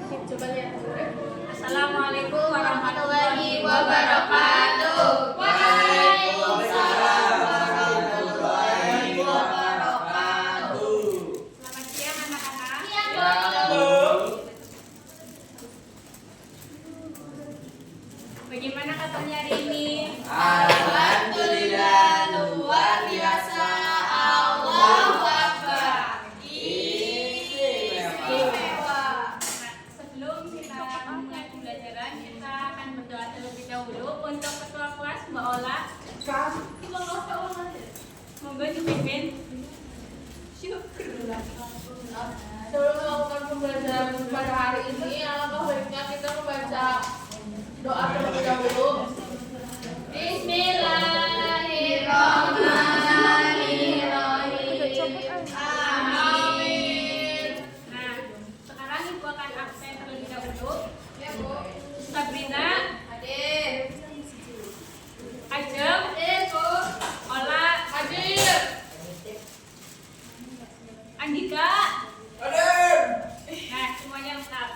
Coba lihat dulu. Assalamualaikum warahmatullahi wabarakatuh. Waalaikumsalam warahmatullahi wabarakatuh. Selamat siang anak-anak. Siang, Bu. Bagaimana kabarnya hari ini? Alhamdulillah luar biasa. Allahu Akbar. Istimewa. Nah, sebelum kita mulai pembelajaran, kita akan berdoa terlebih dahulu untuk ketua kelas Mbak Ola. Monggo dipimpin. Syukur. Sebelum melakukan pembelajaran pada hari ini, alangkah baiknya kita membaca doa terlebih dahulu. Bismillahirrahmanirrahim. Amin. Nah, sekarang Ibu akan absen terlebih dahulu. Ya, Bu. Sabrina, Hadir. Ajeng, Bu. Ola, Hadir. Andika. Hadir. Nah, semuanya lengkap.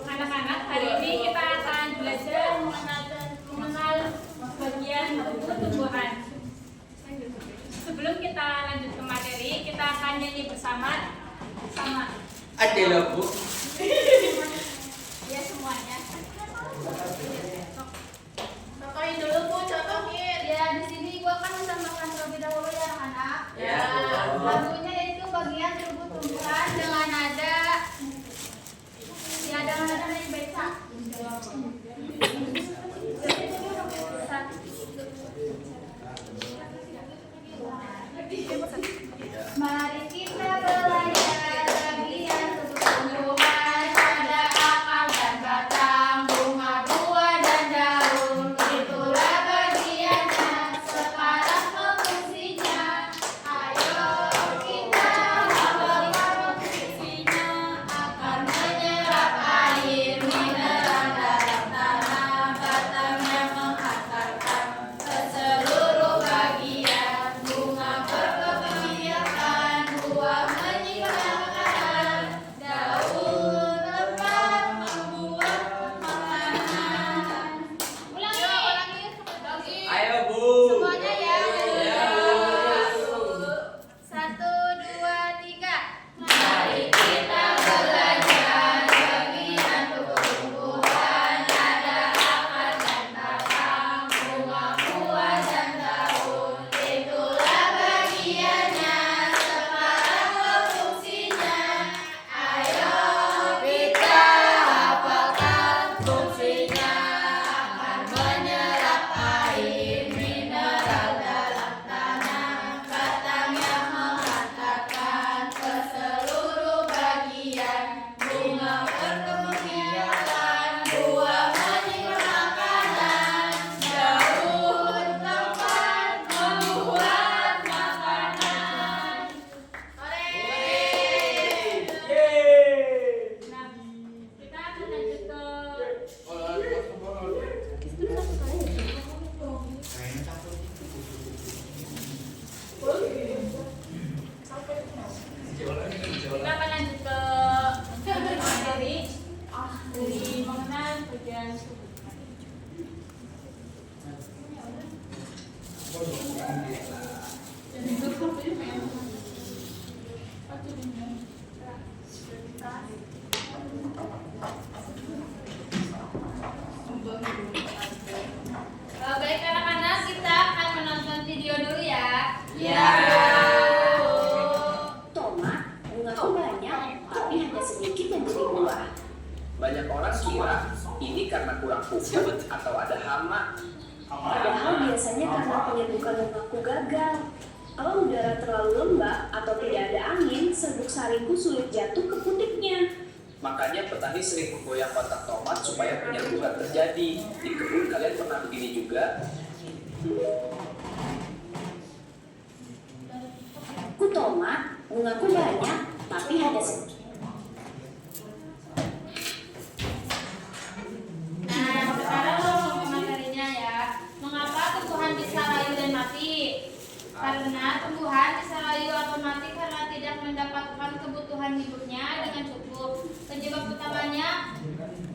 Anak-anak, hari ini kita akan belajar mengenal bagian tubuh tumbuhan. Sebelum kita lanjut ke materi, kita akan nyanyi bersama. Ada loh, Bu. Ya semuanya. Contohin dulu, Bu. Contohin. Ya, di sini gua akan menambahkan terlebih dahulu ya anak-anak. Ya. Lagunya yaitu bagian tubuh tumbuhan dengan nada. Ya, dengan nada dari beca. Mari kita belajar bagian tubuh tumbuhan, ada akar dan batang, bunga, buah dan daun. Itulah bagiannya, sekarang fungsinya. Ayo kita hafalkan fungsinya, akan menyerap air mineral dalam tanah, batangnya menghantarkan ke seluruh bagian. Bunga berkembang biarkan, buah menyimpan, daun lebat membuat makanan. Ulangi. Ayo, Bu. Semuanya ya. Ya, Bu. 1, 2, 3. Mari Kita belajar bagian tubuh tumbuhan, ada akar dan batang, bunga, buah dan daun. Itulah bagiannya, sekarang fungsinya. Ayo kita hafalkan fungsinya, akan menyerap air mineral dalam tanah, batangnya menghantarkan ke seluruh bagian. Bunga berkembang biarkan, buah menyimpan makanan, daun tempat membuat makanan. Nah, kita akan lanjut ke materi dari mengenal bagian tubuh. Baik anak-anak, kita akan menonton video dulu ya. Ya. Tomat mengaku banyak, tapi hanya sedikit yang jadi buah. Banyak orang kira ini karena kurang pupuk atau ada hama. Padahal biasanya karena penyedukan mengaku gagal. Kalau udara terlalu lembab atau tidak ada angin, serbuk sariku sulit jatuh ke putiknya. Makanya petani sering menggoyang batang tomat supaya penyedukan terjadi. Di kebun kalian pernah begini juga? Ku tomat mengaku banyak, tapi hanya sedikit. Nah, sekarang langsung ke materinya ya. Mengapa tumbuhan bisa layu dan mati? Karena tumbuhan bisa layu atau mati karena tidak mendapatkan kebutuhan hidupnya dengan cukup Penyebab utamanya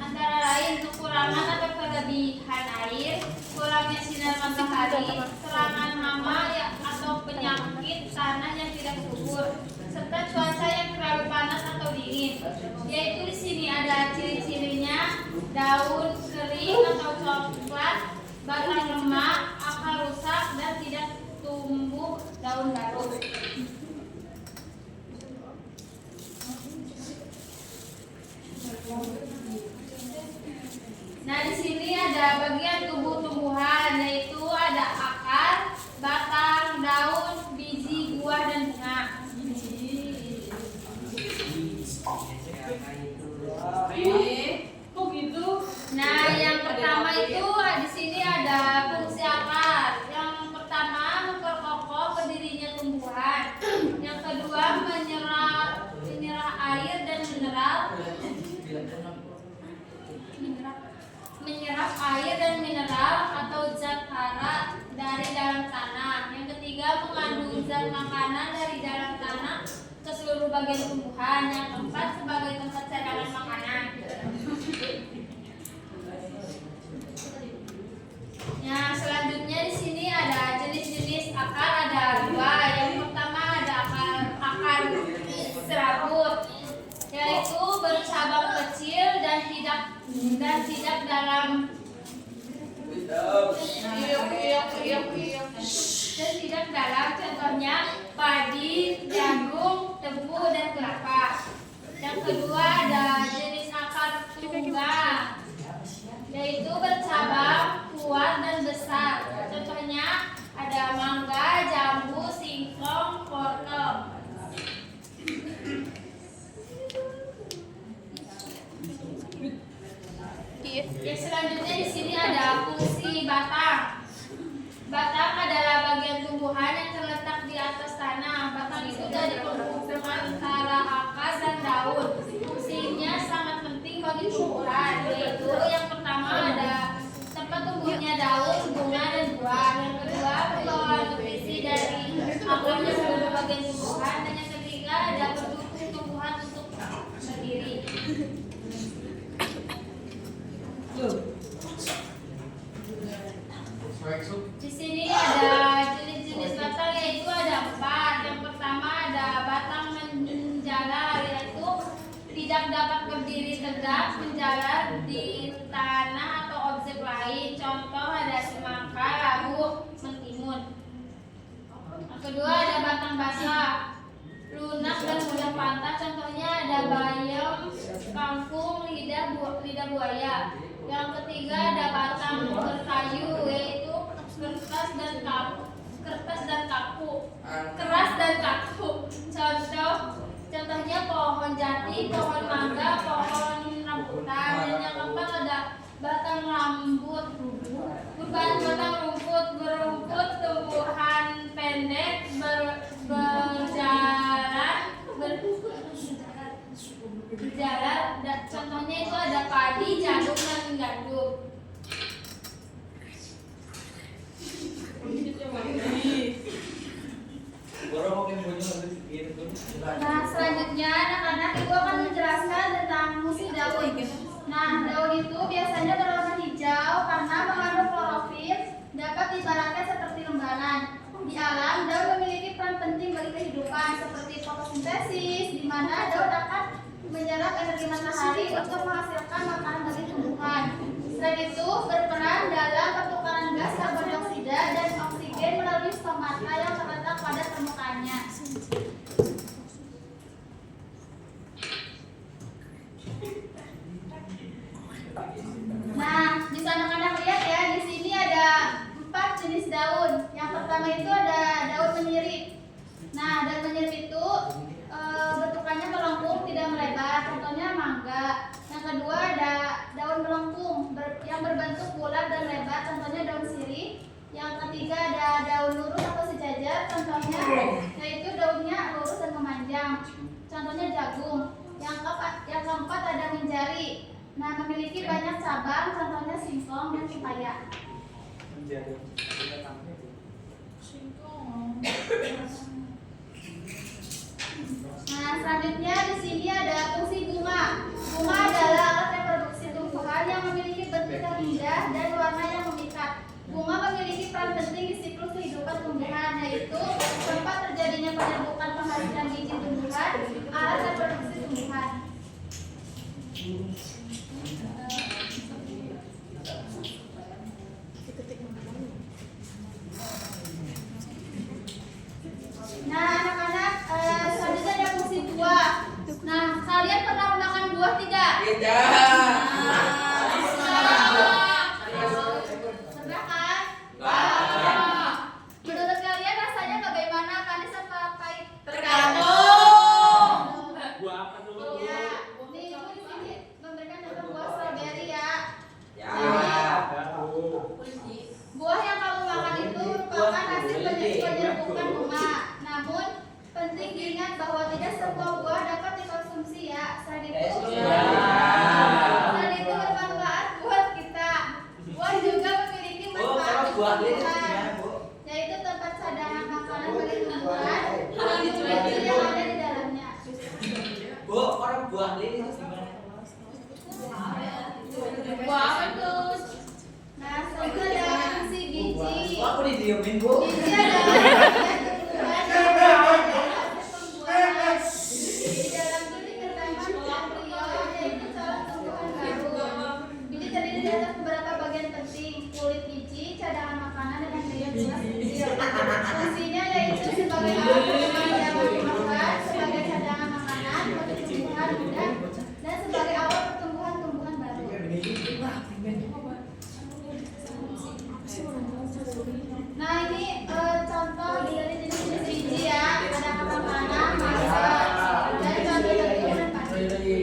antara lain kekurangan atau kelebihan air, kurangnya sinar matahari, serangan hama atau penyakit tanah yang tidak subur, serta cuaca yang terlalu panas atau dingin. Yaitu di sini ada ciri-cirinya: daun kering atau coklat, batang lemah, akar rusak, dan tidak tumbuh daun baru. Nah, di sini ada bagian tubuh tumbuhan, yaitu ada akar, batang, daun, biji, buah, dan bunga. Kok gitu? Nah, yang pertama itu di sini ada fungsi akar. Yang pertama memperkokoh berdirinya tumbuhan. Yang kedua menyerap air dan menyerap air dan mineral atau zat hara dari dalam tanah. Yang ketiga mengandung zat makanan dari dalam tanah ke seluruh bagian tumbuhan. Yang keempat sebagai tempat cadangan makanan. Nah, selanjutnya di sini ada jenis-jenis akar, ada dua. Yang pertama ada akar serabut, yaitu bercabang kecil dan tidak dalam contohnya padi, jagung, tebu, dan kelapa. Yang kedua ada jenis akar tunggang, yaitu bercabang, kuat, dan besar. Contohnya ada mangga, jambu, singkong, wortel. Yang selanjutnya di sini ada fungsi batang. Batang adalah bagian tumbuhan yang terletak di atas tanah. Batang itu dari penghubung antara akar dan daun. Fungsinya sangat penting bagi tumbuhan, yaitu yang pertama ada tempat tumbuhnya daun, bunga, dan buah. Yang kedua pembawaan nutrisi dari akar dan seluruh bagian tumbuhan. Dan yang ketiga ada pendukung tumbuhan untuk berdiri. Di sini ada jenis-jenis batang, yaitu ada 4. Yang pertama ada batang menjalar, yaitu tidak dapat berdiri tegak, menjalar di tanah atau objek lain. Contoh ada semangka, labu, mentimun. Yang kedua ada batang basah, lunak dan mudah patah. Contohnya ada bayam, kangkung, lidah buaya. Yang ketiga ada batang berkayu, yaitu keras dan kaku. Contohnya pohon jati, pohon mangga, pohon rambutan. Dan yang keempat ada batang rumput, berumput, tumbuhan pendek, berjalan. Contohnya itu ada padi, jagung, dan gandum. Nah, selanjutnya anak-anak ibu akan menjelaskan tentang fungsi daun. Nah, daun itu biasanya berwarna hijau karena mengandung klorofil, dapat diibaratkan seperti lembaran. Di alam, daun memiliki peran penting bagi kehidupan seperti fotosintesis, di mana daun akan menyerap energi matahari untuk menghasilkan makanan bagi tumbuhan. Selain itu, berperan dalam pertukaran gas karbon dioksida dan oksigen melalui stomata yang terletak pada permukaannya. Nah, bisa anak-anak lihat ya, di sini ada 4 jenis daun. Yang pertama itu ada daun menyirip. Nah, daun menyirip itu bentukannya melengkung, tidak melebar. Contohnya mangga. Yang kedua ada daun melengkung yang berbentuk bulat dan lebar. Contohnya daun sirih. Yang ketiga ada daun lurus atau sejajar. Contohnya yaitu daunnya lurus dan memanjang. Contohnya jagung. Yang keempat ada menjari. Nah, memiliki banyak cabang. Contohnya singkong dan pepaya. Nah, selanjutnya di sini ada fungsi bunga. siklus kehidupan tumbuhan, yaitu tempat terjadinya penyerbukan penghasilan biji tumbuhan, alat reproduksi tumbuhan. Nah, anak-anak, selanjutnya ada fungsi buah. Nah, kalian pernah makan buah tidak? Tidak. Pernah kan? Menurut kalian rasanya bagaimana? Manis apa pahit? Tergantung. Buah apa dulu? Ya, nih Ibu di sini memberikan contoh buah strawberry ya. Ya. Buah yang kamu makan itu merupakan hasil penyerbukan bunga. Namun penting diingat bahwa tidak semua buah dapat dikonsumsi ya. Selain itu bermanfaat buat kita. Buah juga memiliki manfaat untuk tumbuhan, yaitu tempat cadangan makanan bagi tumbuhan yang ada di dalamnya. Bu, orang buah lili itu gimana? Buah apa tuh? Nah, selanjutnya ada fungsi gizi. Aku didiemin, Bu. Gizi adalah bagian tumbuhan yang berada proses pembuahan. Di dalam kulit terdapat embrio, yaitu salah tumbuhan baru. Gizi terdiri dari beberapa bagian penting: kulit biji, cadangan makanan, dan embrion jelas kecil. Fungsinya yaitu sebagai alat tumbuhan yang dimakan, sebagai cadangan makanan bagi tumbuhan muda, dan sebagai awal pertumbuhan tumbuhan baru. Nah, ini contoh dari jenis-jenis biji ya. Ada katakana, masa, dan contoh-contoh dan padi.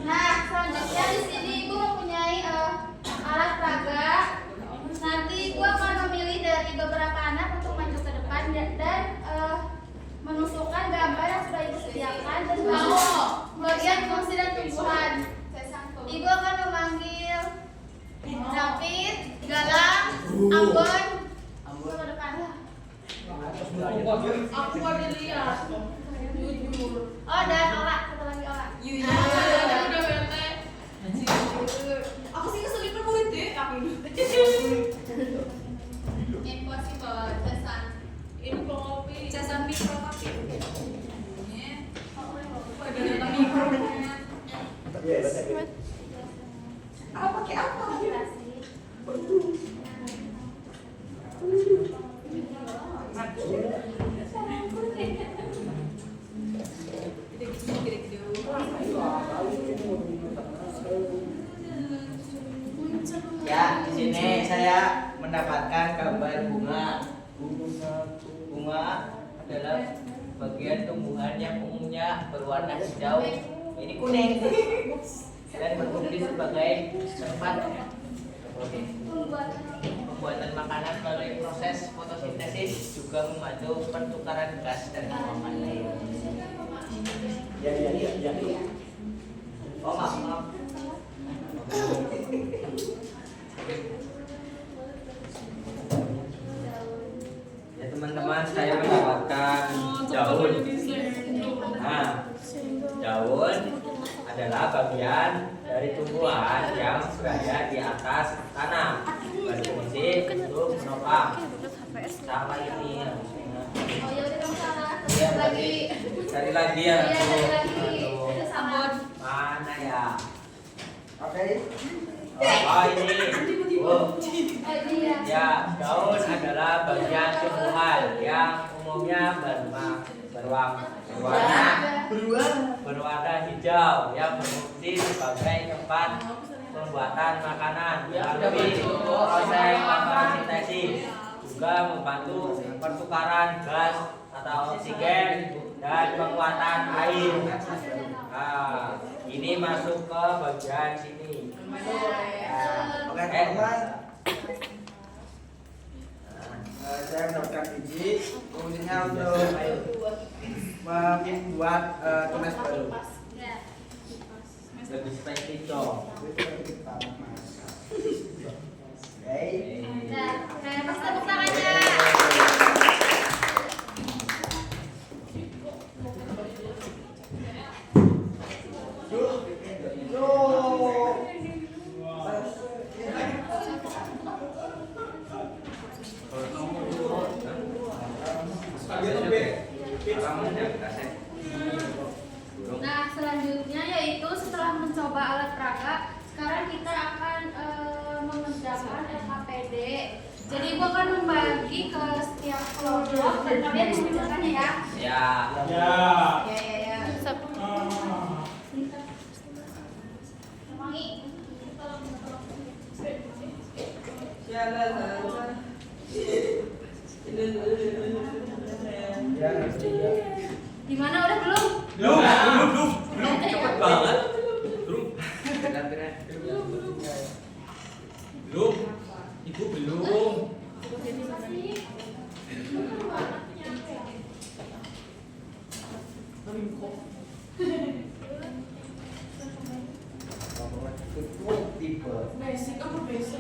Nah, selanjutnya di sini Ibu mempunyai alat peraga. Nanti Ibu akan memilih dari beberapa anak untuk maju ke depan dan menusukkan gambar yang sudah Ibu sediakan dan bagian fungsi dan tumbuhan. Ibu akan memanggil David, Galang, Ambon. Ibu ke depan. Aku mau dilihat. Jujur. Oh, dan Ola, satu lagi Ola. Udah bete. Aku sih kesulitan murid deh. Impossible, Jason. Info kopi. Jasan mikro kopi. Pakai apa? Ya, di sini saya mendapatkan gambar bunga. Bunga adalah bagian tumbuhan yang umumnya berwarna hijau. Ini kuning dan berfungsi sebagai tempat pembuatan makanan melalui proses fotosintesis, juga membantu pertukaran gas dan aroman air. Oh maaf. Ya teman-teman, saya mendapatkan daun. Nah, daun adalah bagian dari tumbuhan yang berada di atas tanah, berfungsi untuk menopang. Sama ini harusnya. Oh ya udah kamu salah. Ya, Terus lagi. cari lagi ya. Iya, cari lagi. Aduh. Itu Ambon. Mana ya? Oke. Oh ini. Oh. Oh ini ya. Ya, daun adalah bagian tumbuhan yang umumnya berwarna hijau yang berfungsi sebagai tempat pembuatan makanan melalui proses fotosintesis, juga membantu pertukaran gas atau oksigen dan penguatan air. Nah, ini masuk ke bagian sini. Oke, teman. Saya mendapatkan biji, fungsinya untuk membuat tunas baru. Lebih spesifik dong. Oke. Nah, pas tepuk tangannya. mencoba alat peraga. Sekarang kita akan mengerjakan LKPD. Jadi ibu akan membagi ke setiap kelompok dan kalian mengerjakannya ya. Ya. Ya. Semangi. Gimana udah belum? Belum. Cepet banget. Belum. Ibu belum. Basic apa basic?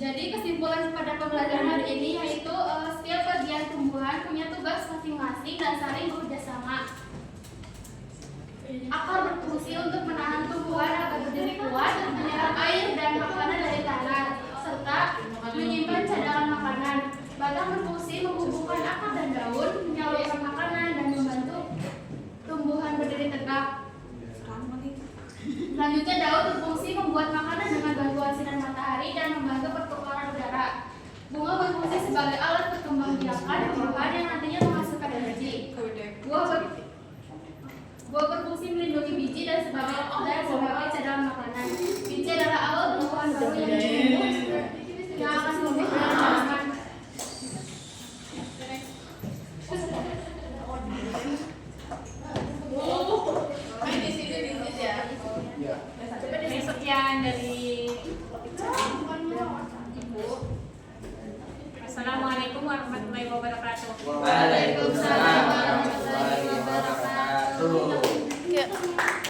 Jadi kesimpulan pada pembelajaran hari ini yaitu setiap bagian tumbuhan punya tugas masing-masing dan saling bekerja sama. Akar berfungsi untuk menahan tumbuhan agar berdiri kuat dan menyerap air dan makanan dari tanah, serta menyimpan cadangan makanan. Batang berfungsi menghubungkan akar dan daun, menyalurkan makanan dan membantu tumbuhan berdiri tegak. Selanjutnya daun berfungsi membuat makanan dengan bantuan sinar matahari dan membantu pertukaran udara. Bunga berfungsi sebagai alat perkembangbiakan tumbuhan yang nantinya menghasilkan energi. Buah berfungsi melindungi biji dan sebagai cadangan makanan. Biji adalah awal tumbuhan baru yang tumbuh yang akan tumbuh dengan tanaman. Sekian dari Ibu. Assalamualaikum warahmatullahi wabarakatuh. Waalaikumsalam warahmatullahi wabarakatuh.